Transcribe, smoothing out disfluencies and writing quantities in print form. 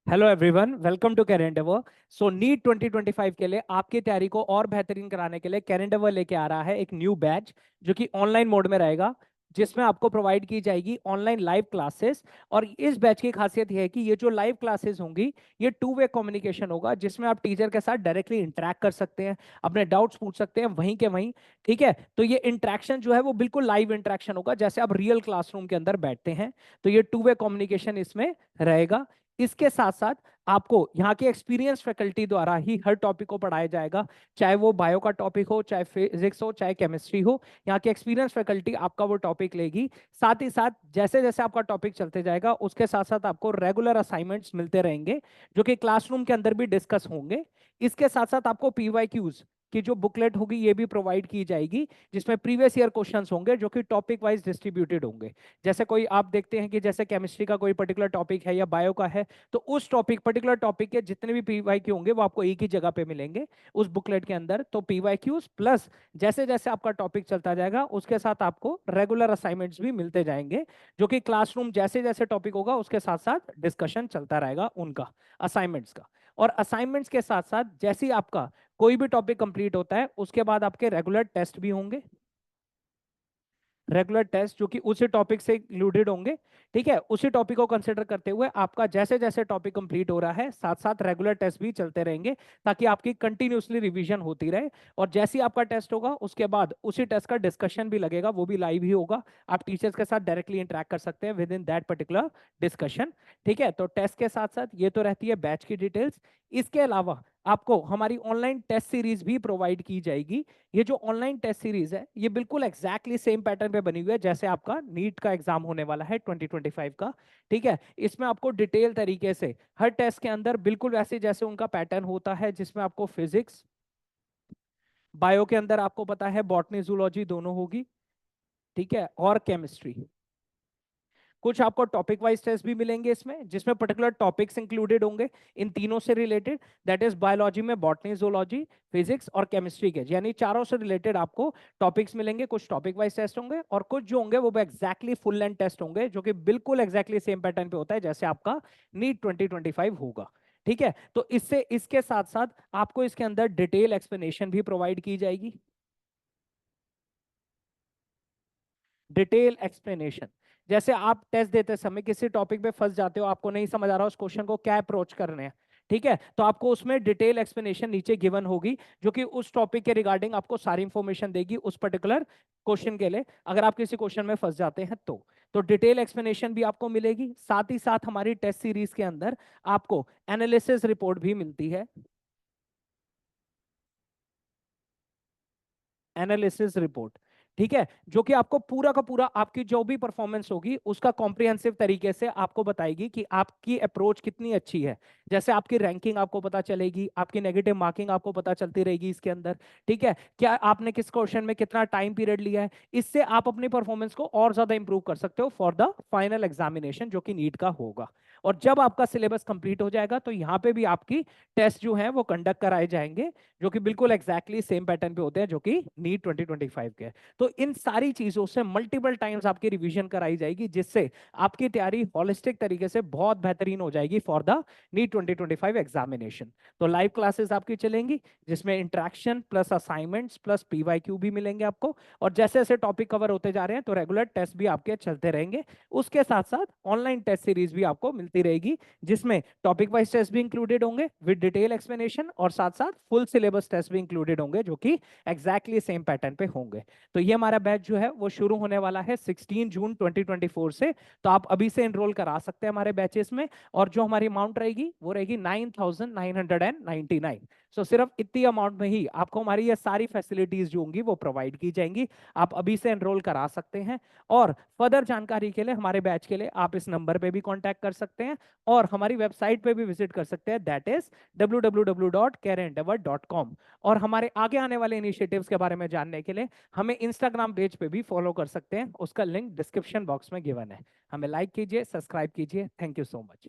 Hello everyone, welcome to career endeavour. So NEET 2025 के लिए आपकी तैयारी को और बेहतरीन कराने के लिए कैरेंडेवर लेके आ रहा है एक न्यू बैच जो कि ऑनलाइन मोड में रहेगा, जिसमें आपको प्रोवाइड की जाएगी ऑनलाइन लाइव क्लासेस। और इस बैच की खासियत यह है कि ये जो लाइव क्लासेस होंगी ये टू वे कम्युनिकेशन होगा, जिसमें आप टीचर के साथ डायरेक्टली इंटरेक्ट कर सकते हैं, अपने डाउट्स पूछ सकते हैं वहीं के वहीं। ठीक है, तो ये इंटरेक्शन जो है वो बिल्कुल लाइव इंटरेक्शन होगा, जैसे आप रियल क्लासरूम के अंदर बैठते हैं। तो ये टू वे कम्युनिकेशन इसमें रहेगा। इसके साथ साथ आपको यहाँ के एक्सपीरियंस फैकल्टी द्वारा ही हर टॉपिक को पढ़ाया जाएगा, चाहे वो बायो का टॉपिक हो, चाहे फिजिक्स हो, चाहे केमिस्ट्री हो। यहाँ की एक्सपीरियंस फैकल्टी आपका वो टॉपिक लेगी। साथ ही साथ जैसे जैसे आपका टॉपिक चलते जाएगा उसके साथ साथ आपको रेगुलर असाइनमेंट्स मिलते रहेंगे, जो कि क्लासरूम के अंदर भी डिस्कस होंगे। इसके साथ साथ आपको पीवाईक्यूज की जो बुकलेट होगी ये भी प्रोवाइड की जाएगी, जिसमें प्रीवियस ईयर क्वेश्चंस होंगे जो कि टॉपिक वाइज डिस्ट्रीब्यूटेड होंगे। जैसे कोई आप देखते हैं कि जैसे केमिस्ट्री का कोई पर्टिकुलर टॉपिक है या बायो का है, तो उस टॉपिक पर्टिकुलर टॉपिक के जितने भी पीवाईक्यू होंगे वो आपको एक ही जगह पे मिलेंगे उस बुकलेट के अंदर। तो पीवाईक्यूज प्लस जैसे जैसे आपका टॉपिक चलता जाएगा उसके साथ आपको रेगुलर असाइनमेंट्स भी मिलते जाएंगे, जो कि क्लासरूम जैसे जैसे टॉपिक होगा उसके साथ साथ डिस्कशन चलता रहेगा उनका असाइनमेंट्स का। और असाइनमेंट्स के साथ साथ जैसे ही आपका कोई भी टॉपिक कंप्लीट होता है उसके बाद आपके रेगुलर टेस्ट भी होंगे, रेगुलर टेस्ट जो कि उसी टॉपिक से इंक्लूडेड होंगे। ठीक है, उसी टॉपिक को कंसिडर करते हुए आपका जैसे जैसे टॉपिक कंप्लीट हो रहा है साथ साथ रेगुलर टेस्ट भी चलते रहेंगे, ताकि आपकी कंटिन्यूसली रिवीजन होती रहे। और जैसे ही आपका टेस्ट होगा उसके बाद उसी टेस्ट का डिस्कशन भी लगेगा, वो भी लाइव ही होगा। आप टीचर्स के साथ डायरेक्टली इंटरेक्ट कर सकते हैं with in that particular discussion. ठीक है, तो टेस्ट के साथ साथ ये तो रहती है बैच की डिटेल्स। इसके अलावा आपको हमारी ऑनलाइन टेस्ट सीरीज भी प्रोवाइड की जाएगी। ये जो ऑनलाइन टेस्ट सीरीज है ये बिल्कुल एग्जैक्टली सेम पैटर्न पे बनी हुई है जैसे आपका नीट का एग्जाम होने वाला है 2025 का। ठीक है, इसमें आपको डिटेल तरीके से हर टेस्ट के अंदर बिल्कुल वैसे जैसे उनका पैटर्न होता है, जिसमें आपको फिजिक्स, बायो के अंदर आपको पता है बॉटनी जूलॉजी दोनों होगी। ठीक है, और केमिस्ट्री। कुछ आपको टॉपिक वाइज टेस्ट भी मिलेंगे इसमें, जिसमें पर्टिकुलर टॉपिक्स इंक्लूडेड होंगे इन तीनों से रिलेटेड। दैट इज बायोलॉजी में बॉटनी, जूलॉजी, फिजिक्स और केमिस्ट्री के, यानी चारों से रिलेटेड आपको टॉपिक्स मिलेंगे। कुछ टॉपिक वाइज टेस्ट होंगे और कुछ जो होंगे वो एग्जैक्टली फुल लेंथ टेस्ट होंगे, जो कि बिल्कुल एग्जैक्टली सेम पैटर्न पे होता है जैसे आपका नीट 2025 होगा। ठीक है, तो इससे इसके साथ साथ आपको इसके अंदर डिटेल एक्सप्लेनेशन भी प्रोवाइड की जाएगी। डिटेल एक्सप्लेनेशन, जैसे आप टेस्ट देते समय किसी टॉपिक पे फंस जाते हो, आपको नहीं समझ आ रहा उस क्वेश्चन को क्या अप्रोच करने हैं। ठीक है, तो आपको उसमें डिटेल एक्सप्लेनेशन नीचे गिवन होगी, जो कि उस टॉपिक के रिगार्डिंग आपको सारी इंफॉर्मेशन देगी उस पर्टिकुलर क्वेश्चन के लिए, अगर आप किसी क्वेश्चन में फंस जाते हैं तो डिटेल एक्सप्लेनेशन भी आपको मिलेगी। साथ ही साथ हमारी टेस्ट सीरीज के अंदर आपको एनालिसिस रिपोर्ट भी मिलती है। एनालिसिस रिपोर्ट, ठीक है, जो कि आपको पूरा का पूरा आपकी जो भी परफॉर्मेंस होगी उसका कॉम्प्रिहेंसिव तरीके से आपको बताएगी कि आपकी अप्रोच कितनी अच्छी है। जैसे आपकी रैंकिंग आपको पता चलेगी, आपकी नेगेटिव मार्किंग आपको पता चलती रहेगी इसके अंदर। ठीक है, क्या आपने किस क्वेश्चन में कितना टाइम पीरियड लिया है, इससे आप अपनी परफॉर्मेंस को और ज्यादा इंप्रूव कर सकते हो फॉर द फाइनल एग्जामिनेशन जो कि नीट का होगा। और जब आपका सिलेबस कंप्लीट हो जाएगा तो यहाँ पे भी आपकी टेस्ट जो है वो कंडक्ट कराए जाएंगे, जो कि बिल्कुल एग्जैक्टली सेम पैटर्न पे होते हैं जो कि नीट 2025 के हैं। तो इन सारी चीजों से मल्टीपल टाइम्स आपकी रिवीजन कराई जाएगी, जिससे आपकी तैयारी होलिस्टिक तरीके से बहुत बेहतरीन हो जाएगी फॉर द नीट 2025 एग्जामिनेशन। तो लाइव क्लासेस आपकी चलेंगी, जिसमें interaction plus assignments plus PYQ भी मिलेंगे आपको। और जैसे जैसे टॉपिक कवर होते जा रहे हैं तो रेगुलर टेस्ट भी आपके चलते रहेंगे। उसके साथ साथ ऑनलाइन टेस्ट सीरीज भी आपको मिलती रहेगी, जिसमें टॉपिक वाइज टेस्ट भी इंक्लूडेड होंगे विद डिटेल एक्सप्लेनेशन, और साथ साथ फुल सिलेबस टेस्ट भी इंक्लूडेड होंगे जो कि एग्जैक्टली सेम पैटर्न पे होंगे। तो ये हमारा बैच जो है वो शुरू होने वाला है 16 जून 2024 से। तो आप अभी से एनरोल करा सकते हैं हमारे बैचेस में। और जो हमारी अमाउंट रहेगी वो रहेगी 9,999। सो सिर्फ इतनी अमाउंट में ही आपको हमारी ये सारी फैसिलिटीज जो होंगी वो प्रोवाइड की जाएंगी। आप अभी से एनरोल करा सकते हैं। और फर्दर जानकारी के लिए हमारे बैच के लिए आप इस नंबर पे भी कांटेक्ट कर सकते हैं, और हमारी वेबसाइट पे भी विजिट कर सकते हैं, दैट इज www.careendeavor.com। और हमारे आगे आने वाले इनिशिएटिव्स के बारे में जानने के लिए हमें इंस्टाग्राम पेज पे भी फॉलो कर सकते हैं, उसका लिंक डिस्क्रिप्शन बॉक्स में गिवन है। हमें लाइक कीजिए, सब्सक्राइब कीजिए। Thank you so much.